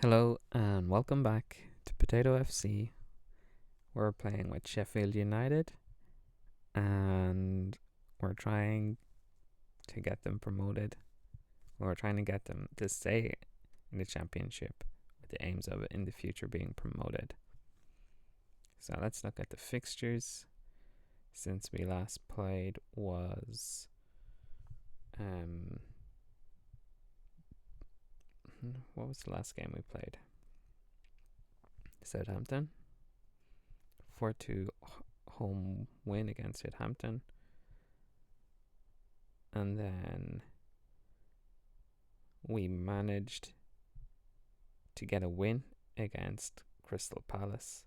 Hello and welcome back to Potato FC. We're playing with Sheffield United and we're trying to get them promoted. We're trying to get them to stay in the championship with the aims of it in the future being promoted. So let's look at the fixtures since we last played was what was the last game we played? Southampton. 4-2 home win against Southampton. And then we managed to get a win against Crystal Palace.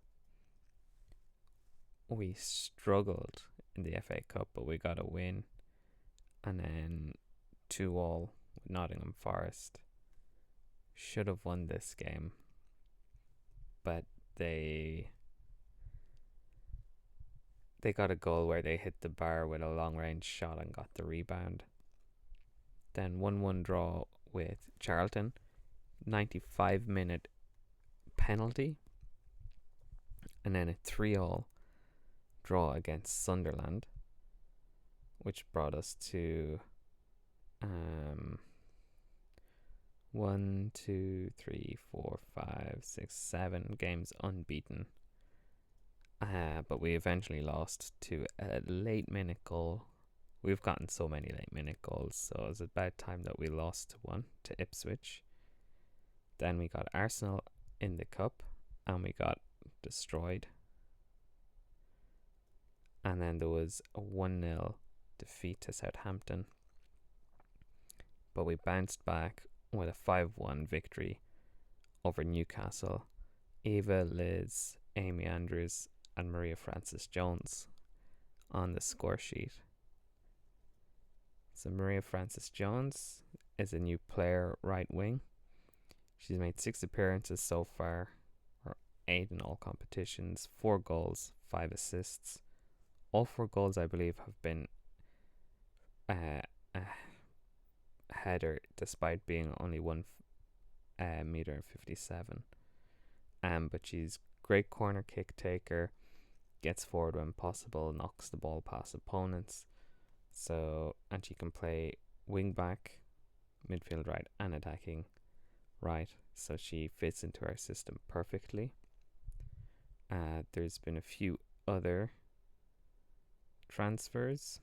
We struggled in the FA Cup, but we got a win. And then 2-2 with Nottingham Forest. Should have won this game, but they got a goal where they hit the bar with a long range shot and got the rebound. Then 1-1 draw with Charlton, 95-minute penalty, and then a 3-3 draw against Sunderland, which brought us to 1, 2, 3, 4, 5, 6, 7 games unbeaten. But we eventually lost to a late minute goal. We've gotten so many late minute goals, so it was about time that we lost one to Ipswich. Then we got Arsenal in the cup and we got destroyed. And then there was a 1-0 defeat to Southampton. But we bounced back with a 5-1 victory over Newcastle. Eva, Liz, Amy Andrews and Maria Francis Jones on the score sheet. So Maria Francis Jones is a new player right wing. She's made 6 appearances so far, or 8 in all competitions, 4 goals, 5 assists. All 4 goals I believe have been a header, despite being only 1 meter and 57. But she's great corner kick taker, gets forward when possible, knocks the ball past opponents. So, and she can play wing back, midfield right, and attacking right. So she fits into our system perfectly. There's been a few other transfers.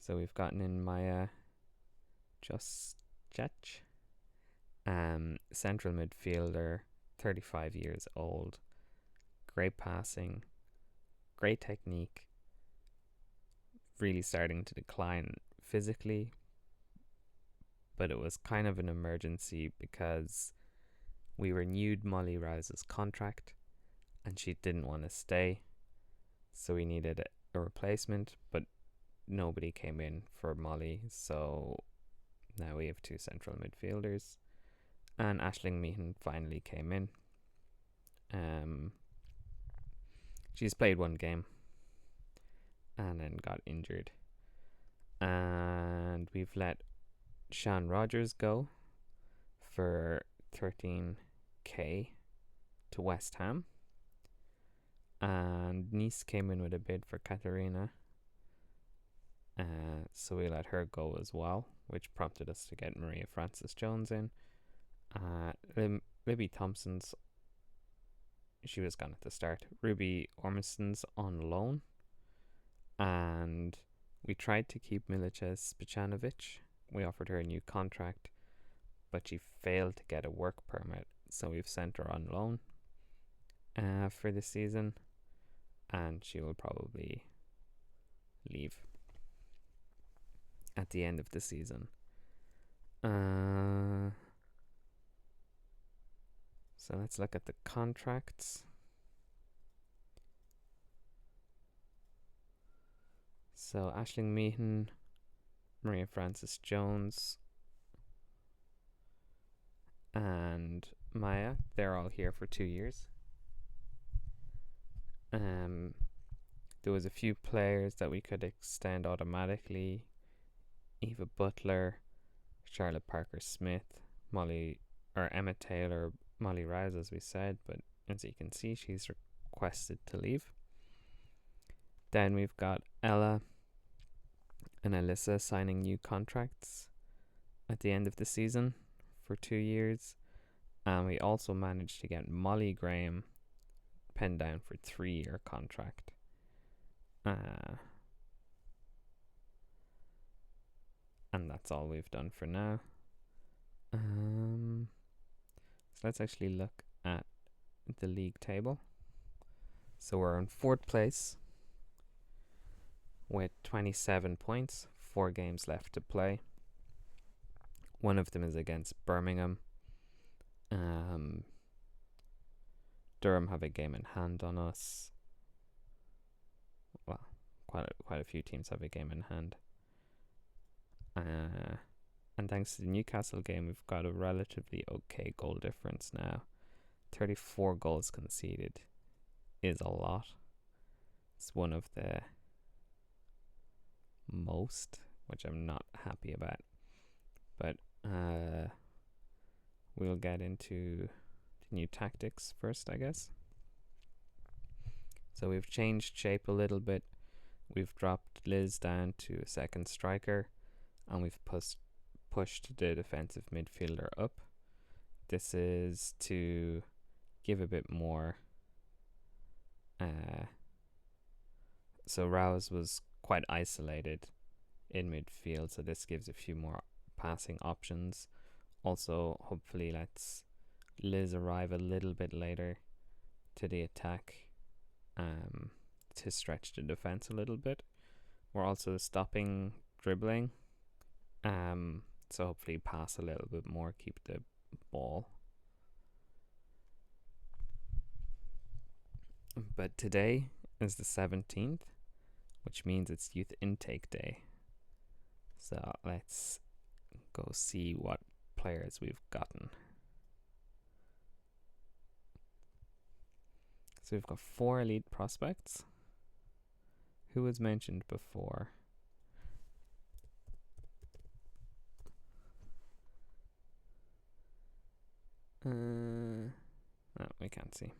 So we've gotten in Maya Justjech, central midfielder, 35 years old, great passing, great technique, really starting to decline physically, but it was kind of an emergency because we renewed Molly Rouse's contract and she didn't want to stay, so we needed a replacement, but nobody came in for Molly, so now we have 2 central midfielders, and Aisling Meehan finally came in. She's played 1 game and then got injured, and we've let Sian Rogers go for 13k to West Ham, and Nice came in with a bid for Katarina, so we let her go as well, which prompted us to get Maria Francis Jones in. Libby Thompson's, she was gone at the start. Ruby Ormiston's on loan, and we tried to keep Milica Spicanovic. We offered her a new contract, but she failed to get a work permit, so we've sent her on loan for the season, and she will probably leave at the end of the season. So let's look at the contracts. So Aisling Meehan, Maria Francis Jones, and Maya, they're all here for 2 years. There was a few players that we could extend automatically. Eva Butler, Charlotte Parker Smith, or Emma Taylor, Molly Rouse, as we said, but as you can see, she's requested to leave. Then we've got Ella and Alyssa signing new contracts at the end of the season for 2 years. And we also managed to get Molly Graham penned down for 3-year contract. And that's all we've done for now. So let's actually look at the league table. So we're in 4th place with 27 points, 4 games left to play. One of them is against Birmingham. Durham have a game in hand on us. Well, quite a few teams have a game in hand. And thanks to the Newcastle game, we've got a relatively okay goal difference now. 34 goals conceded is a lot. It's one of the most, which I'm not happy about. But we'll get into the new tactics first, I guess. So we've changed shape a little bit. We've dropped Liz down to a second striker, and we've pushed the defensive midfielder up. This is to give a bit more. So Rouse was quite isolated in midfield, so this gives a few more passing options. Also, hopefully lets Liz arrive a little bit later to the attack, to stretch the defense a little bit. We're also stopping dribbling, so hopefully pass a little bit more, keep the ball. But today is the 17th, which means it's youth intake day. So let's go see what players we've gotten. So we've got 4 elite prospects. Who was mentioned before? No, we can't see.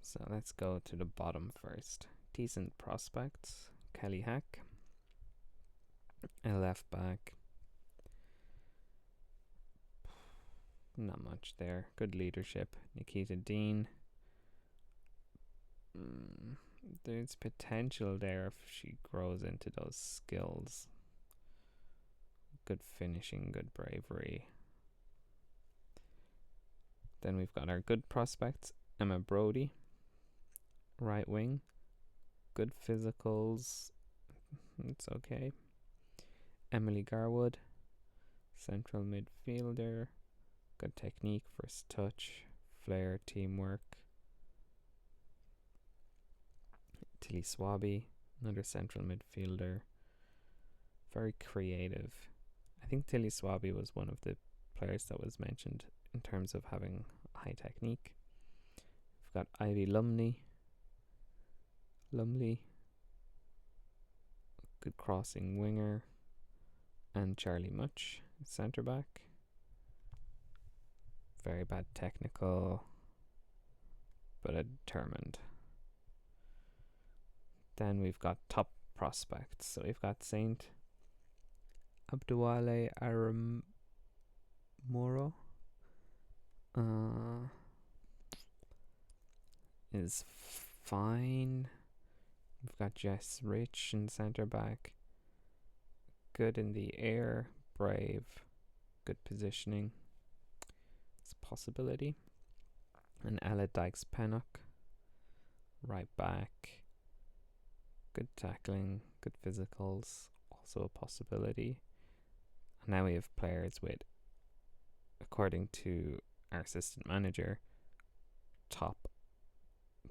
So let's go to the bottom first. Decent prospects. Kelly Hack, a left back. Not much there. Good leadership. Nikita Dean. There's potential there if she grows into those skills. Good finishing, good bravery. Then we've got our good prospects. Emma Brody, right wing. Good physicals. It's okay. Emily Garwood, central midfielder. Good technique, first touch, flair, teamwork. Tilly Swaby, another central midfielder. Very creative. I think Tilly Swaby was one of the players that was mentioned in terms of having high technique. We've got Ivy Lumley, good crossing winger, and Charlie Much, centre back. Very bad technical, but determined. Then we've got top prospects. So we've got Saint Abdouale Aramoro. Is fine. We've got Jess Rich in centre back. Good in the air, brave, good positioning. It's a possibility. And Ella Dykes Pennock, right back. Good tackling, good physicals, also a possibility. And now we have players with, according to our assistant manager, top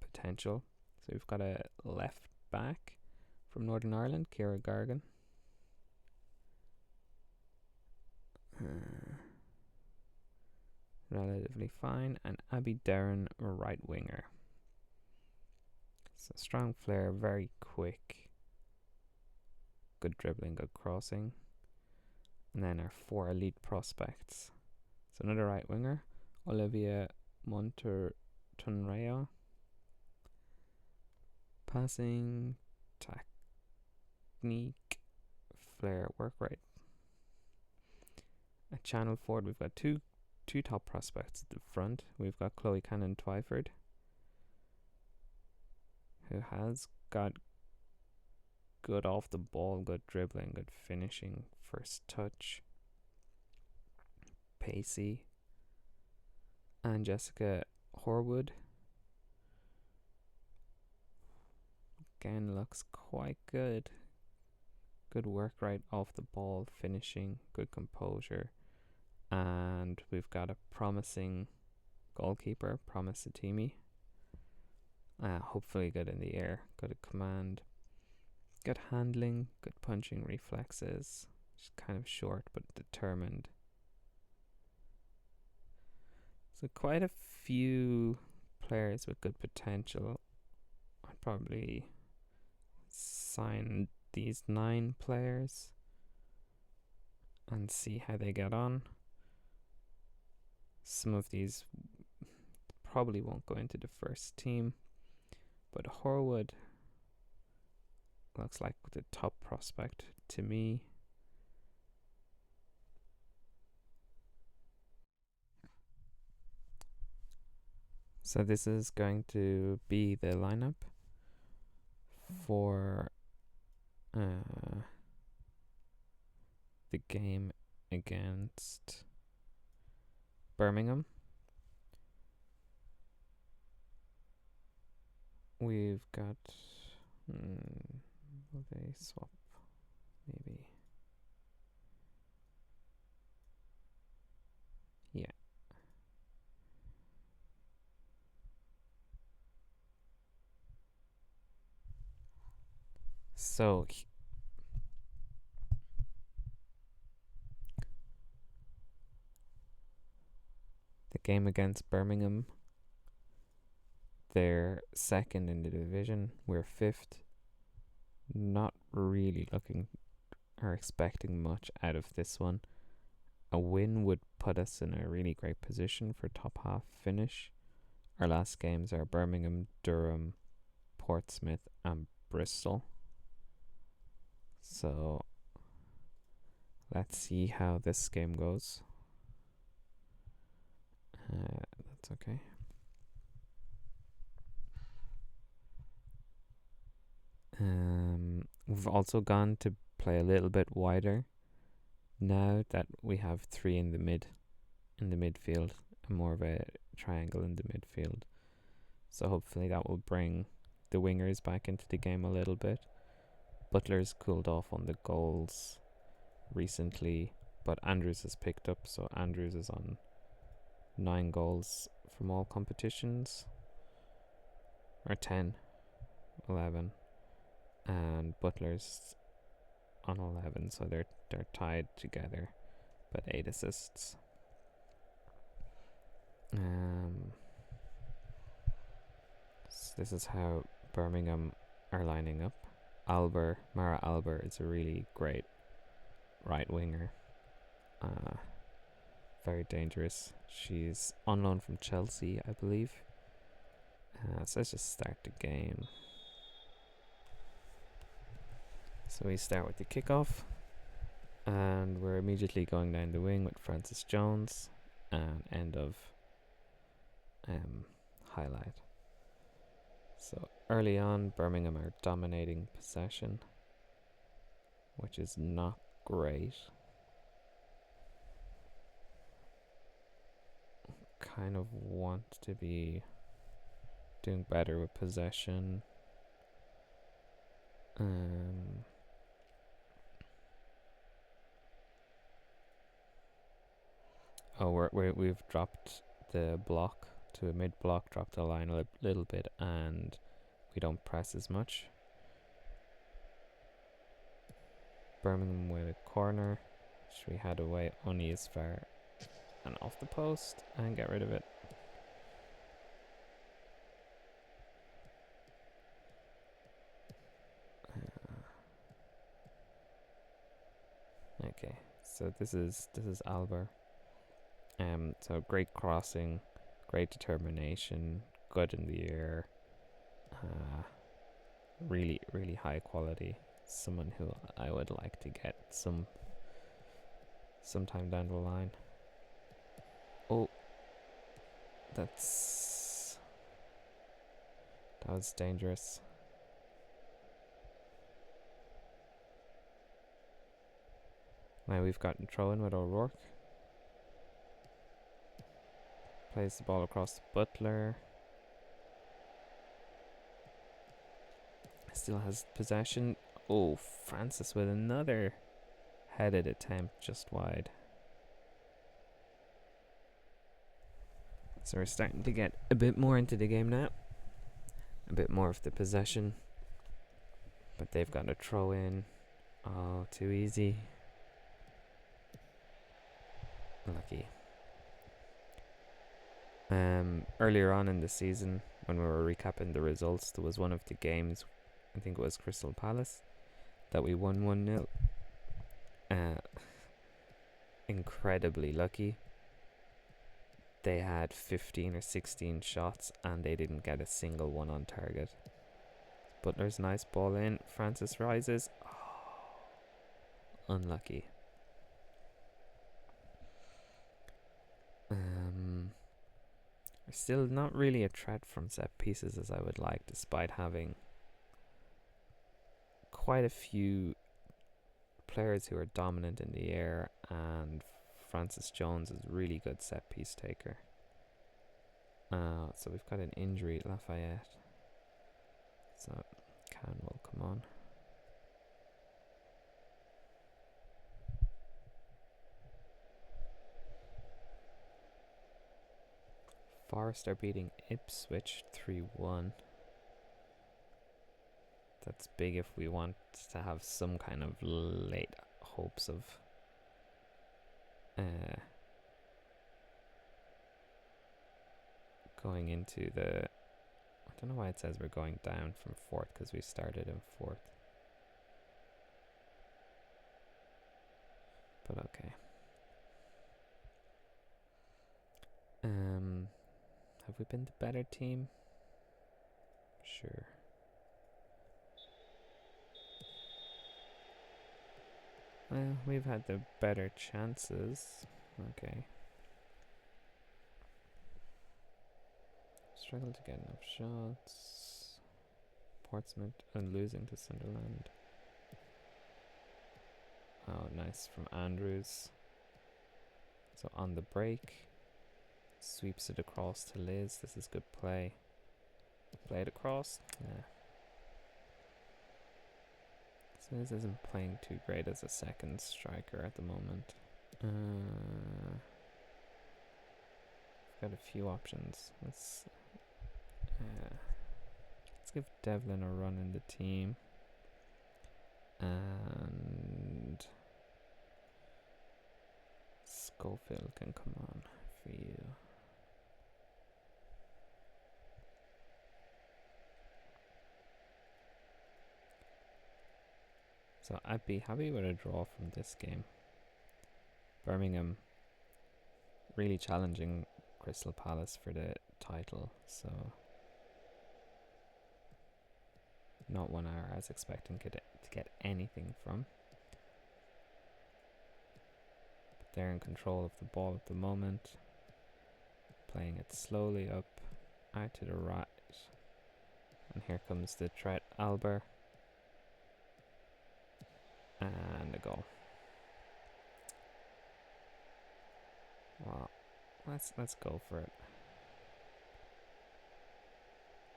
potential. So we've got a left back from Northern Ireland, Ciara Gargan. Relatively fine. And Abby Derren, right winger. So strong flair, very quick. Good dribbling, good crossing. And then our 4 elite prospects. So another right winger, Olivia Montertunrea. Passing, technique, flair, work rate. At channel forward, we've got two top prospects at the front. We've got Chloe Cannon Twyford, who has got good off the ball, good dribbling, good finishing, first touch, pacey. And Jessica Horwood, again, looks quite good. Good work rate off the ball, finishing, good composure. And we've got a promising goalkeeper, Promise Satimi. Hopefully good in the air, good at command, good handling, good punching reflexes. Just kind of short but determined. So quite a few players with good potential. I'd probably sign these 9 players and see how they get on. Some of these probably won't go into the first team, but Horwood looks like the top prospect to me. So this is going to be the lineup for the game against Birmingham. We've got will they swap? Maybe. Yeah. So the game against Birmingham, they're second in the division. We're 5th. Not really looking or expecting much out of this one. A win would put us in a really great position for top half finish. Our last games are Birmingham, Durham, Portsmouth and Bristol. So let's see how this game goes. That's okay. We've also gone to play a little bit wider now that we have 3 in the midfield, and more of a triangle in the midfield. So hopefully that will bring the wingers back into the game a little bit. Butler's cooled off on the goals recently, but Andrews has picked up, so Andrews is on 9 goals from all competitions, or 10, 11, and Butler's on 11, so they're tied together, but 8 assists. So this is how Birmingham are lining up. Mara Alber is a really great right winger. Very dangerous. She's on loan from Chelsea, I believe. So let's just start the game. So we start with the kickoff, and we're immediately going down the wing with Francis Jones, and end of highlight. So early on, Birmingham are dominating possession, which is not great. Kind of want to be doing better with possession. We've dropped the block to a mid block, dropped the line a little bit, and we don't press as much. Birmingham with a corner, which we had away only as far and off the post, and get rid of it. Okay, so this is Albert. So great crossing, great determination, good in the air. Really, really high quality. Someone who I would like to get sometime down the line. Oh, that was dangerous. Now we've got a throw in with O'Rourke. Plays the ball across to Butler. Still has possession. Oh, Francis with another headed attempt just wide. So we're starting to get a bit more into the game now. A bit more of the possession. But they've got a throw in. Oh, too easy. Lucky. Earlier on in the season, when we were recapping the results, there was one of the games, I think it was Crystal Palace, that we won 1-0. Incredibly lucky. They had 15 or 16 shots and they didn't get a single one on target. Butler's nice ball in. Francis rises. Oh, unlucky. Still not really a threat from set pieces as I would like, despite having quite a few players who are dominant in the air, and Francis Jones is a really good set piece taker. So we've got an injury at Lafayette. So Can will come on. Forest are beating Ipswich 3-1. That's big if we want to have some kind of late hopes of going into the... I don't know why it says we're going down from 4th, because we started in 4th. But okay. Have we been the better team? Sure. Well, we've had the better chances. Okay. Struggle to get enough shots. Portsmouth and losing to Sunderland. Oh, nice from Andrews. So on the break, sweeps it across to Liz. This is good play. Play it across. Yeah. So Liz isn't playing too great as a second striker at the moment. Got a few options. Let's give Devlin a run in the team. And Schofield can come on for you. So I'd be happy with a draw from this game. Birmingham really challenging Crystal Palace for the title, so not one I was expecting to get anything from. But they're in control of the ball at the moment, playing it slowly up, out to the right, and here comes the threat, Albert, and a goal. Well, let's go for it.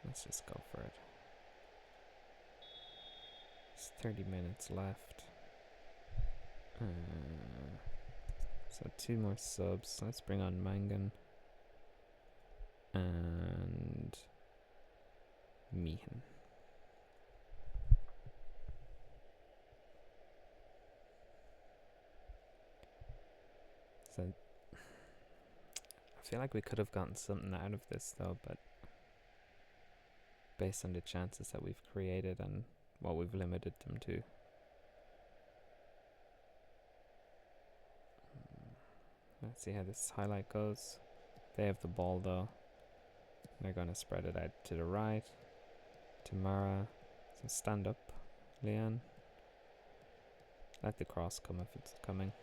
Let's just go for it. It's 30 minutes left. So 2 more subs. Let's bring on Mangan and Meehan. So I feel like we could have gotten something out of this though, but based on the chances that we've created and what we've limited them to. Let's see how this highlight goes. They have the ball though. They're going to spread it out to the right. To Mara. So stand up, Leanne. Let the cross come if it's coming.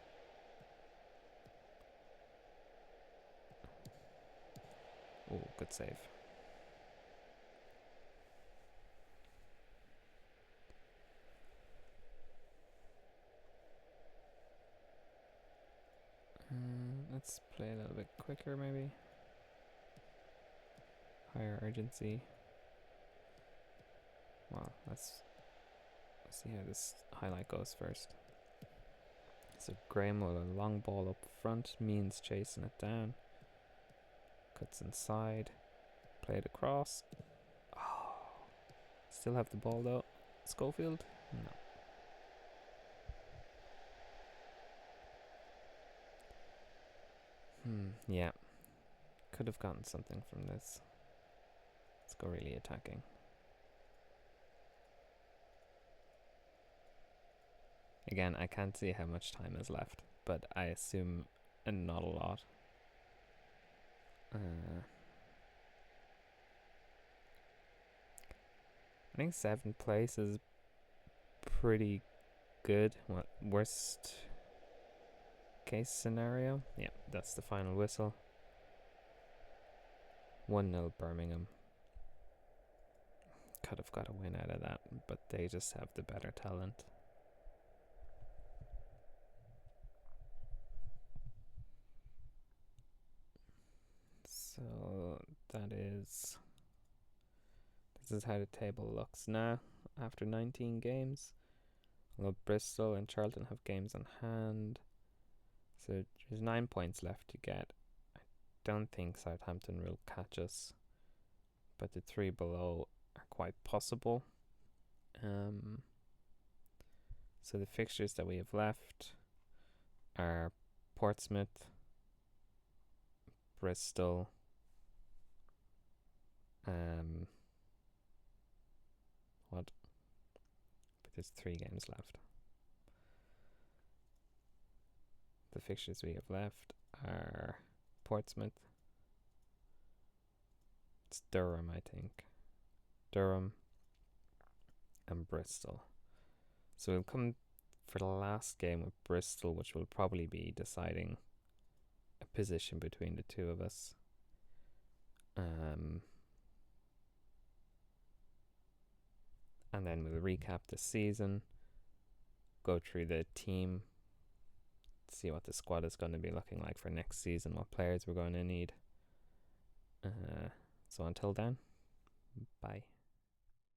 Oh, good save. Let's play a little bit quicker maybe. Higher urgency. Well, let's see how this highlight goes first. So Graham with a long ball up front, Means chasing it down. Cuts inside. Play it across. Oh, still have the ball though. Schofield? No. Yeah. Could have gotten something from this. Let's go really attacking. Again, I can't see how much time is left, but I assume not a lot. I think 7th place is pretty good. What worst case scenario? Yeah, that's the final whistle. 1-0 Birmingham. Could have got a win out of that, but they just have the better talent. So this is how the table looks now after 19 games. Although Bristol and Charlton have games on hand, so there's 9 points left to get. I don't think Southampton will catch us, but the 3 below are quite possible. So the fixtures that we have left are Portsmouth, Bristol, but there's 3 games left. The fixtures we have left are Portsmouth. It's Durham, I think. Durham and Bristol. So we'll come for the last game with Bristol, which will probably be deciding a position between the two of us. And then we'll recap the season, go through the team, see what the squad is going to be looking like for next season, what players we're going to need. So until then, bye.